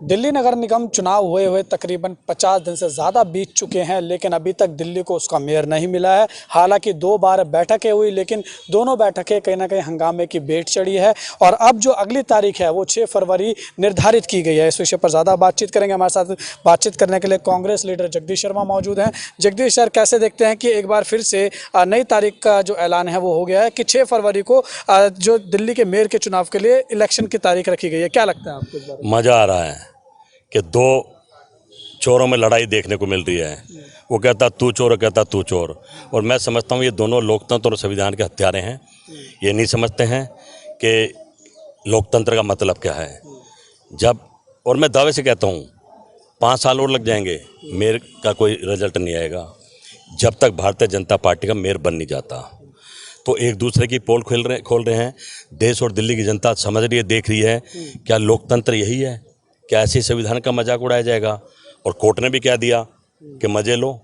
दिल्ली नगर निगम चुनाव हुए तकरीबन 50 दिन से ज़्यादा बीत चुके हैं, लेकिन अभी तक दिल्ली को उसका मेयर नहीं मिला है। हालांकि 2 बार बैठकें हुई, लेकिन दोनों बैठकें कहीं ना कहीं हंगामे की भेंट चढ़ी है। और अब जो अगली तारीख है वो 6 फरवरी निर्धारित की गई है। इस विषय पर ज़्यादा बातचीत करेंगे। हमारे साथ बातचीत करने के लिए कांग्रेस लीडर जगदीश शर्मा मौजूद हैं। जगदीश सर, कैसे देखते हैं कि एक बार फिर से नई तारीख का जो ऐलान है वो हो गया है कि 6 फरवरी को जो दिल्ली के मेयर के चुनाव के लिए इलेक्शन की तारीख रखी गई है? क्या लगता है आपको इस बारे में? मज़ा आ रहा है कि दो चोरों में लड़ाई देखने को मिल रही है। वो कहता तू चोर, कहता तू चोर। और मैं समझता हूँ ये दोनों लोकतंत्र और संविधान के हत्यारे हैं। ये नहीं समझते हैं कि लोकतंत्र का मतलब क्या है। और मैं दावे से कहता हूँ 5 साल और लग जाएंगे, मेयर का कोई रिजल्ट नहीं आएगा जब तक भारतीय जनता पार्टी का मेयर बन नहीं जाता। तो एक दूसरे की पोल खोल रहे हैं। देश और दिल्ली की जनता समझ रही है, देख रही है। क्या लोकतंत्र यही है? क्या ऐसे संविधान का मजाक उड़ाया जाएगा? और कोर्ट ने भी कह दिया कि मजे लो,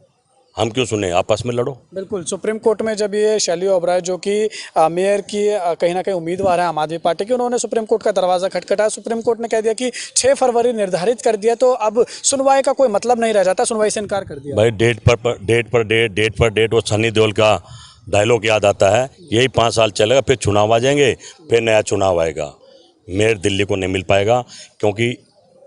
हम क्यों सुने, आपस में लड़ो। बिल्कुल। सुप्रीम कोर्ट में जब ये शैली ओबराय जो कि मेयर की कहीं ना कहीं उम्मीदवार है आम आदमी पार्टी की, उन्होंने सुप्रीम कोर्ट का दरवाज़ा खटखटाया। सुप्रीम कोर्ट ने कह दिया कि 6 फरवरी निर्धारित कर दिया, तो अब सुनवाई का कोई मतलब नहीं रह जाता, सुनवाई से इनकार कर दिया। भाई डेट पर डेट वो सनी देओल का डायलॉग याद आता है। यही 5 साल चलेगा, फिर चुनाव आ जाएंगे, फिर नया चुनाव आएगा। मेयर दिल्ली को नहीं मिल पाएगा, क्योंकि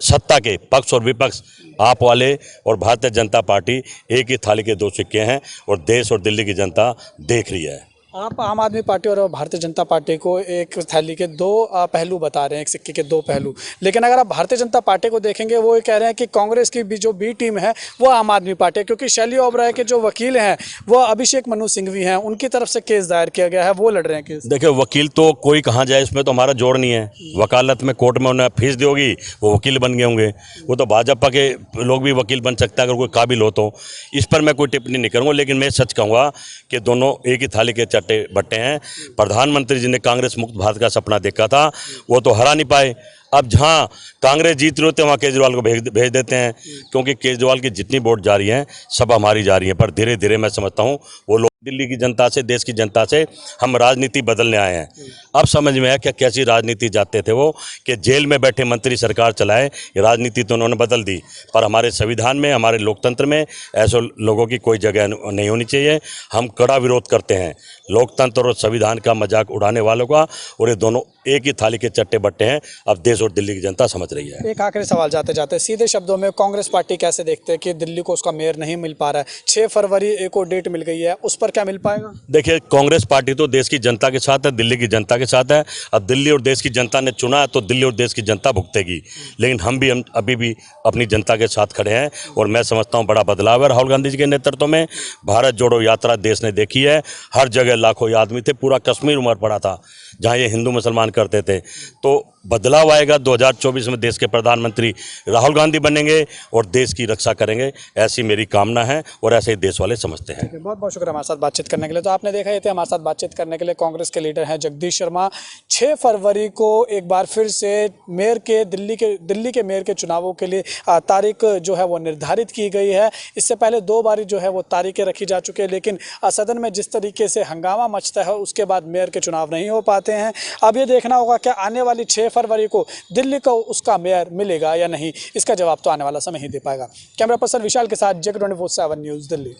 सत्ता के पक्ष और विपक्ष, आप वाले और भारतीय जनता पार्टी एक ही थाली के 2 सिक्के हैं। और देश और दिल्ली की जनता देख रही है। आप आम आदमी पार्टी और भारतीय जनता पार्टी को एक थैली के 2 पहलू बता रहे हैं, एक सिक्के के 2 पहलू। लेकिन अगर आप भारतीय जनता पार्टी को देखेंगे, वो ये कह रहे हैं कि कांग्रेस की जो बी टीम है वो आम आदमी पार्टी है, क्योंकि शैली ओबराय के जो वकील हैं वो अभिषेक मनु सिंघवी हैं, उनकी तरफ से केस दायर किया गया है, वो लड़ रहे हैं केस। देखिए, वकील तो कोई कहाँ जाए, इसमें तो हमारा जोड़ नहीं है। वकालत में कोर्ट में उन्हें फीस दी होगी, वो वकील बन गए होंगे। वो तो भाजपा के लोग भी वकील बन सकता है अगर कोई काबिल हो तो। इस पर मैं कोई टिप्पणी नहीं करूँगा, लेकिन मैं सच कहूँगा कि दोनों एक ही थाली के चट्टे बट्टे हैं। प्रधानमंत्री जी ने कांग्रेस मुक्त भारत का सपना देखा था, वो तो हरा नहीं पाए। अब जहां कांग्रेस जीत रही होती है वहाँ केजरीवाल को भेज देते हैं, क्योंकि केजरीवाल की जितनी वोट जा रही हैं सब हमारी जा रही हैं। पर धीरे धीरे मैं समझता हूँ वो लोग दिल्ली की जनता से, देश की जनता से हम राजनीति बदलने आए हैं। अब समझ में आया क्या कैसी राजनीति जाते थे वो, कि जेल में बैठे मंत्री सरकार चलाए। ये राजनीति तो उन्होंने बदल दी, पर हमारे संविधान में, हमारे लोकतंत्र में ऐसे लोगों की कोई जगह नहीं होनी चाहिए। हम कड़ा विरोध करते हैं लोकतंत्र और संविधान का मजाक उड़ाने वालों का। और ये दोनों एक ही थाली के चट्टे बट्टे हैं, अब देश और दिल्ली की जनता समझ रही है। एक आखिरी सवाल जाते जाते सीधे शब्दों में, कांग्रेस पार्टी कैसे देखते हैं कि दिल्ली को उसका मेयर नहीं मिल पा रहा है? 6 फरवरी एक और डेट मिल गई है, उस पर क्या मिल पाएगा? देखिए, कांग्रेस पार्टी तो देश की जनता के साथ है, दिल्ली की जनता के साथ है। अब दिल्ली और देश की जनता ने चुना तो दिल्ली और देश की जनता भुगतेगी। लेकिन हम अभी भी अपनी जनता के साथ खड़े हैं। और मैं समझता हूँ बड़ा बदलाव है राहुल गांधी जी के नेतृत्व में। भारत जोड़ो यात्रा देश ने देखी है, हर जगह लाखों आदमी थे, पूरा कश्मीर उमड़ पड़ा था जहाँ ये हिंदू मुसलमान करते थे। तो बदलाव आएगा। 2024 में देश के प्रधानमंत्री राहुल गांधी बनेंगे और देश की रक्षा करेंगे, ऐसी मेरी कामना है और ऐसे ही देश वाले समझते हैं। बहुत बहुत शुक्रिया हमारे साथ बातचीत करने के लिए। तो आपने देखा, ये थे हमारे साथ बातचीत करने के लिए कांग्रेस के लीडर हैं जगदीश शर्मा। 6 फरवरी को एक बार फिर से मेयर के दिल्ली के मेयर के चुनावों के लिए तारीख जो है वो निर्धारित की गई है। इससे पहले 2 बार जो है वो तारीखें रखी जा चुकी है, लेकिन सदन में जिस तरीके से हंगामा मचता है उसके बाद मेयर के चुनाव नहीं हो पाते हैं। अब ये देखना होगा कि आने वाली 6 फरवरी को दिल्ली को उसका मेयर मिलेगा या नहीं। इसका जवाब तो आने वाला समय ही दे पाएगा। कैमरा पर्सन विशाल के साथ जग 24/7 न्यूज़, दिल्ली।